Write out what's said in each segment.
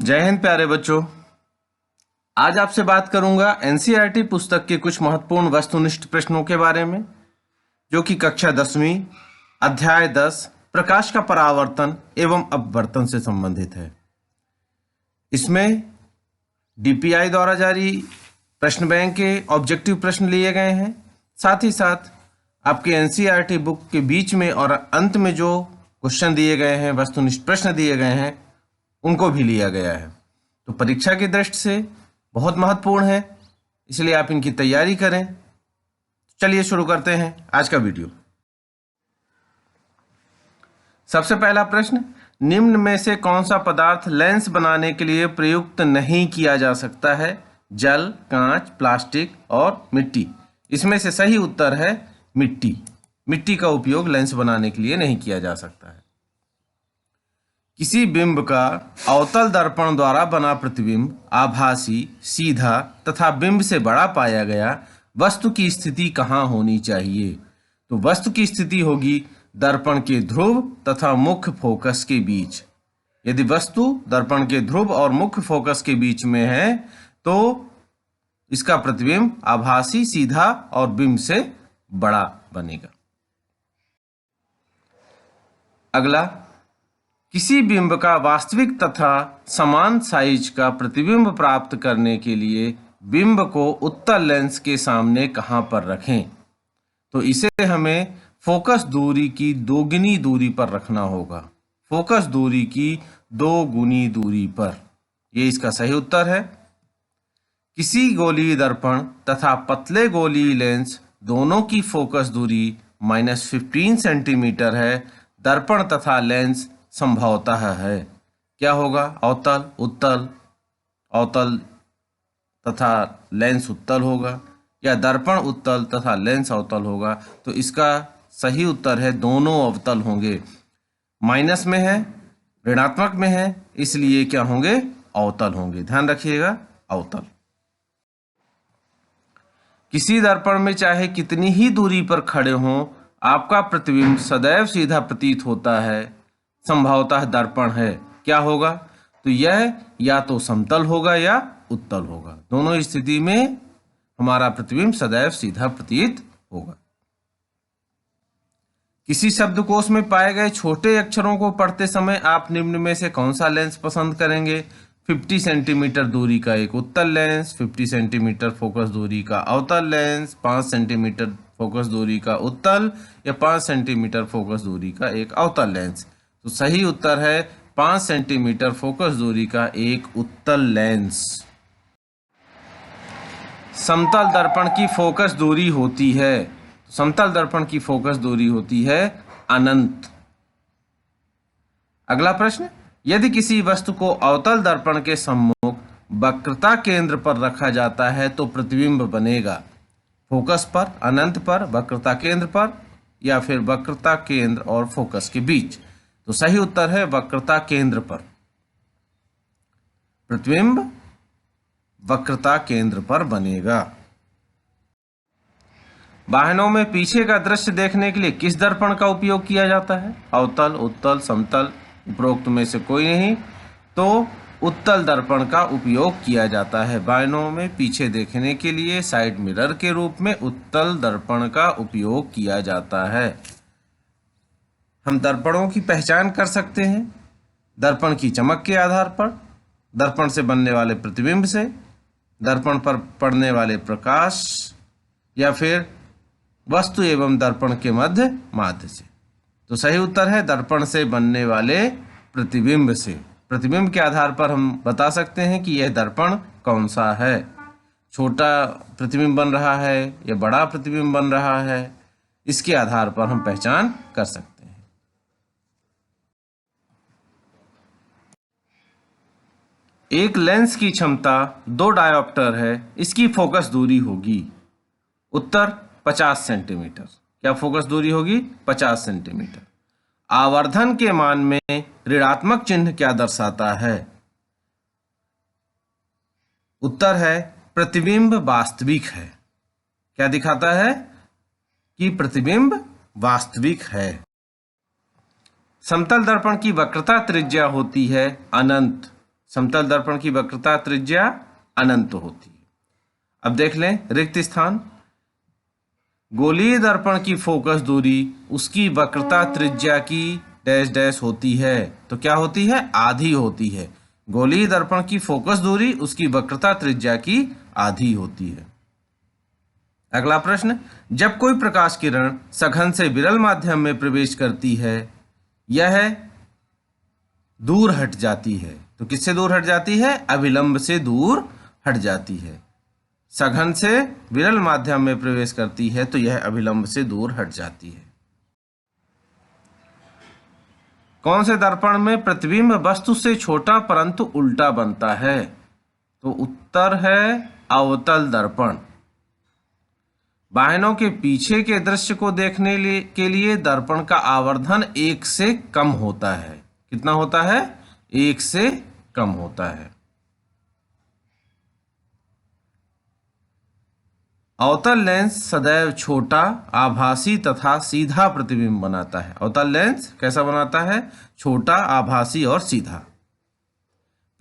जय हिंद प्यारे बच्चों। आज आपसे बात करूंगा एनसीईआरटी पुस्तक के कुछ महत्वपूर्ण वस्तुनिष्ठ प्रश्नों के बारे में, जो कि कक्षा 10वीं अध्याय 10 प्रकाश का परावर्तन एवं अपवर्तन से संबंधित है। इसमें डीपीआई द्वारा जारी प्रश्न बैंक के ऑब्जेक्टिव प्रश्न लिए गए हैं। साथ ही साथ आपके एनसीईआरटी बुक के बीच में और अंत में जो क्वेश्चन दिए गए हैं, वस्तुनिष्ठ प्रश्न दिए गए हैं, उनको भी लिया गया है। तो परीक्षा की दृष्टि से बहुत महत्वपूर्ण है, इसलिए आप इनकी तैयारी करें। चलिए शुरू करते हैं आज का वीडियो। सबसे पहला प्रश्न, निम्न में से कौन सा पदार्थ लेंस बनाने के लिए प्रयुक्त नहीं किया जा सकता है? जल, कांच, प्लास्टिक और मिट्टी। इसमें से सही उत्तर है मिट्टी। मिट्टी का उपयोग लेंस बनाने के लिए नहीं किया जा सकता है। किसी बिंब का अवतल दर्पण द्वारा बना प्रतिबिंब आभासी, सीधा तथा बिंब से बड़ा पाया गया। वस्तु की स्थिति कहाँ होनी चाहिए? तो वस्तु की स्थिति होगी दर्पण के ध्रुव तथा मुख्य फोकस के बीच। यदि वस्तु दर्पण के ध्रुव और मुख्य फोकस के बीच में है तो इसका प्रतिबिंब आभासी, सीधा और बिंब से बड़ा बनेगा। अगला, किसी बिंब का वास्तविक तथा समान साइज का प्रतिबिंब प्राप्त करने के लिए बिंब को उत्तल लेंस के सामने कहां पर रखें? तो इसे हमें फोकस दूरी की दोगुनी दूरी पर रखना होगा। फोकस दूरी की 2 गुनी दूरी पर। यह इसका सही उत्तर है। किसी गोलीय दर्पण तथा पतले गोलीय लेंस दोनों की फोकस दूरी -15 सेंटीमीटर है। दर्पण तथा लेंस संभवतः है, क्या होगा? अवतल, उत्तल, अवतल तथा लेंस उत्तल होगा, या दर्पण उत्तल तथा लेंस अवतल होगा। तो इसका सही उत्तर है दोनों अवतल होंगे। माइनस में है, ऋणात्मक में है, इसलिए क्या होंगे? अवतल होंगे। ध्यान रखिएगा, अवतल। किसी दर्पण में चाहे कितनी ही दूरी पर खड़े हों, आपका प्रतिबिंब सदैव सीधा प्रतीत होता है। संभवतः दर्पण है, क्या होगा? तो यह या तो समतल होगा या उत्तल होगा। दोनों स्थिति में हमारा प्रतिबिंब सदैव सीधा प्रतीत होगा। किसी शब्दकोश में पाए गए छोटे अक्षरों को पढ़ते समय आप निम्न में से कौन सा लेंस पसंद करेंगे? 50 सेंटीमीटर दूरी का एक उत्तल लेंस, 50 सेंटीमीटर फोकस दूरी का अवतल लेंस, 5 सेंटीमीटर फोकस दूरी का उत्तल, या 5 सेंटीमीटर फोकस दूरी का एक अवतल लेंस। तो सही उत्तर है 5 सेंटीमीटर फोकस दूरी का एक उत्तल लेंस। समतल दर्पण की फोकस दूरी होती है, समतल दर्पण की फोकस दूरी होती है अनंत। अगला प्रश्न, यदि किसी वस्तु को अवतल दर्पण के सम्मुख वक्रता केंद्र पर रखा जाता है तो प्रतिबिंब बनेगा फोकस पर, अनंत पर, वक्रता केंद्र पर, या फिर वक्रता केंद्र और फोकस के बीच। तो सही उत्तर है वक्रता केंद्र पर। प्रतिबिंब वक्रता केंद्र पर बनेगा। वाहनों में पीछे का दृश्य देखने के लिए किस दर्पण का उपयोग किया जाता है? अवतल, उत्तल, समतल, उपरोक्त में से कोई नहीं, तो उत्तल दर्पण का उपयोग किया जाता है। वाहनों में पीछे देखने के लिए साइड मिरर के रूप में उत्तल दर्पण का उपयोग किया जाता है। हम दर्पणों की पहचान कर सकते हैं दर्पण की चमक के आधार पर, दर्पण से बनने वाले प्रतिबिंब से, दर्पण पर पड़ने वाले प्रकाश, या फिर वस्तु एवं दर्पण के माध्य से। तो सही उत्तर है दर्पण से बनने वाले प्रतिबिंब से। प्रतिबिंब के आधार पर हम बता सकते हैं कि यह दर्पण कौन सा है। छोटा प्रतिबिंब बन रहा है या बड़ा प्रतिबिंब बन रहा है, इसके आधार पर हम पहचान कर सकते हैं। एक लेंस की क्षमता 2 डायोप्टर है, इसकी फोकस दूरी होगी। उत्तर 50 सेंटीमीटर। क्या फोकस दूरी होगी? 50 सेंटीमीटर। आवर्धन के मान में ऋणात्मक चिन्ह क्या दर्शाता है? उत्तर है प्रतिबिंब वास्तविक है। क्या दिखाता है? कि प्रतिबिंब वास्तविक है। समतल दर्पण की वक्रता त्रिज्या होती है अनंत। समतल दर्पण की वक्रता त्रिज्या अनंत होती है। अब देख लें रिक्त स्थान। गोलीय दर्पण की फोकस दूरी उसकी वक्रता त्रिज्या की डैश डैश होती है, तो क्या होती है? आधी होती है। गोलीय दर्पण की फोकस दूरी उसकी वक्रता त्रिज्या की आधी होती है। अगला प्रश्न, जब कोई प्रकाश किरण सघन से विरल माध्यम में प्रवेश करती है, यह दूर हट जाती है, तो किससे दूर हट जाती है? अभिलंब से दूर हट जाती है। सघन से विरल माध्यम में प्रवेश करती है तो यह अभिलंब से दूर हट जाती है। कौन से दर्पण में प्रतिबिंब वस्तु से छोटा परंतु उल्टा बनता है? तो उत्तर है अवतल दर्पण। वाहनों के पीछे के दृश्य को देखने के लिए दर्पण का आवर्धन 1 से कम होता है। कितना होता है? 1 से कम होता है। अवतल लेंस सदैव छोटा, आभासी तथा सीधा प्रतिबिंब बनाता है। अवतल लेंस कैसा बनाता है? छोटा, आभासी और सीधा।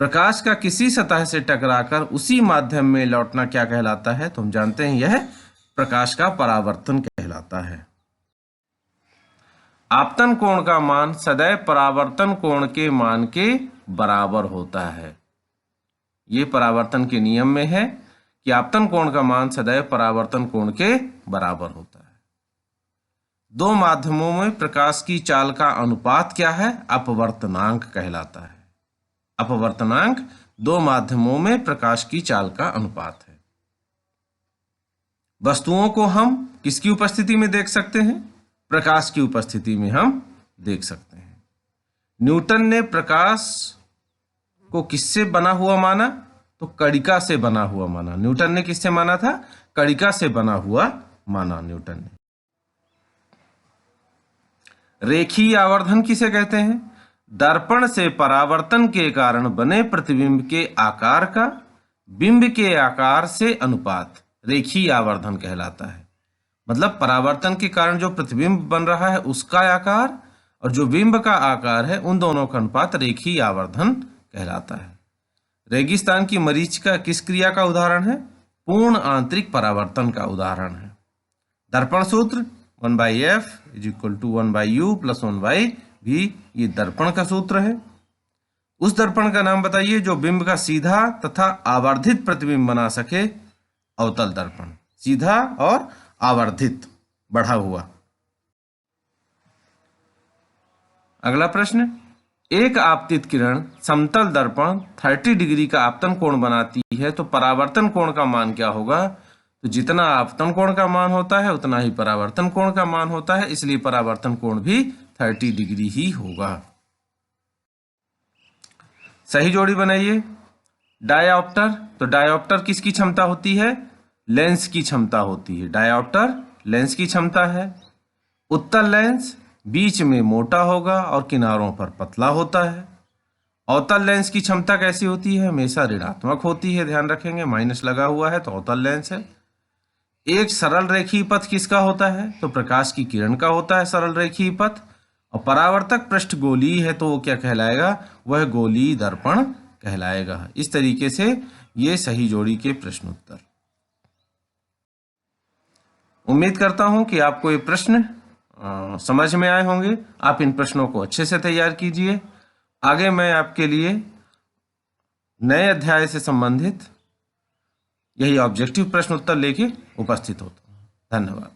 प्रकाश का किसी सतह से टकराकर उसी माध्यम में लौटना क्या कहलाता है? तो हम जानते हैं यह प्रकाश का परावर्तन कहलाता है। आपतन कोण का मान सदैव परावर्तन कोण के मान के बराबर होता है। ये परावर्तन के नियम में है कि आपतन कोण का मान सदैव परावर्तन कोण के बराबर होता है। दो माध्यमों में प्रकाश की चाल का अनुपात क्या है? अपवर्तनांक कहलाता है। अपवर्तनांक दो माध्यमों में प्रकाश की चाल का अनुपात है। वस्तुओं को हम किसकी उपस्थिति में देख सकते हैं? प्रकाश की उपस्थिति में हम देख सकते हैं। न्यूटन ने प्रकाश को किससे बना हुआ माना? तो कणिका से बना हुआ माना। न्यूटन ने किससे माना था? कणिका से बना हुआ माना न्यूटन ने। रेखीय आवर्धन किसे कहते हैं? दर्पण से परावर्तन के कारण बने प्रतिबिंब के आकार का बिंब के आकार से अनुपात रेखीय आवर्धन कहलाता है। मतलब परावर्तन के कारण जो प्रतिबिंब बन रहा है उसका आकार और जो बिंब का आकार है उन दोनों का अनुपात रेखीय आवर्धन कहलाता है। रेगिस्तान की मरीचिका किस क्रिया का उदाहरण है? पूर्ण आंतरिक परावर्तन का उदाहरण है। दर्पण सूत्र 1/f = 1/u + 1/v, ये दर्पण का सूत्र है। उस दर्पण का नाम बताइए जो बिंब का सीधा तथा आवर्धित प्रतिबिंब बना सके। अवतल दर्पण, सीधा और आवर्धित, बढ़ा हुआ। अगला प्रश्न, एक आपतित किरण समतल दर्पण 30 डिग्री का आपतन कोण बनाती है तो परावर्तन कोण का मान क्या होगा? तो जितना आपतन कोण का मान होता है उतना ही परावर्तन कोण का मान होता है, इसलिए परावर्तन कोण भी 30 डिग्री ही होगा। सही जोड़ी बनाइए। डायऑप्टर, तो डायऑप्टर किसकी क्षमता होती है? लेंस की क्षमता होती है। डायऑप्टर लेंस की क्षमता है। उत्तल लेंस बीच में मोटा होगा और किनारों पर पतला होता है। अवतल लेंस की क्षमता कैसी होती है? हमेशा ऋणात्मक होती है, ध्यान रखेंगे, माइनस लगा हुआ है तो अवतल लेंस है। एक सरल रेखीय पथ किसका होता है? तो प्रकाश की किरण का होता है सरल रेखीय पथ। और परावर्तक पृष्ठ गोलीय है तो वो क्या कहलाएगा? वह गोलीय दर्पण कहलाएगा। इस तरीके से ये सही जोड़ी के प्रश्न उत्तर। उम्मीद करता हूं कि आपको ये प्रश्न समझ में आए होंगे। आप इन प्रश्नों को अच्छे से तैयार कीजिए। आगे मैं आपके लिए नए अध्याय से संबंधित यही ऑब्जेक्टिव प्रश्न उत्तर लेके उपस्थित होता हूं। धन्यवाद।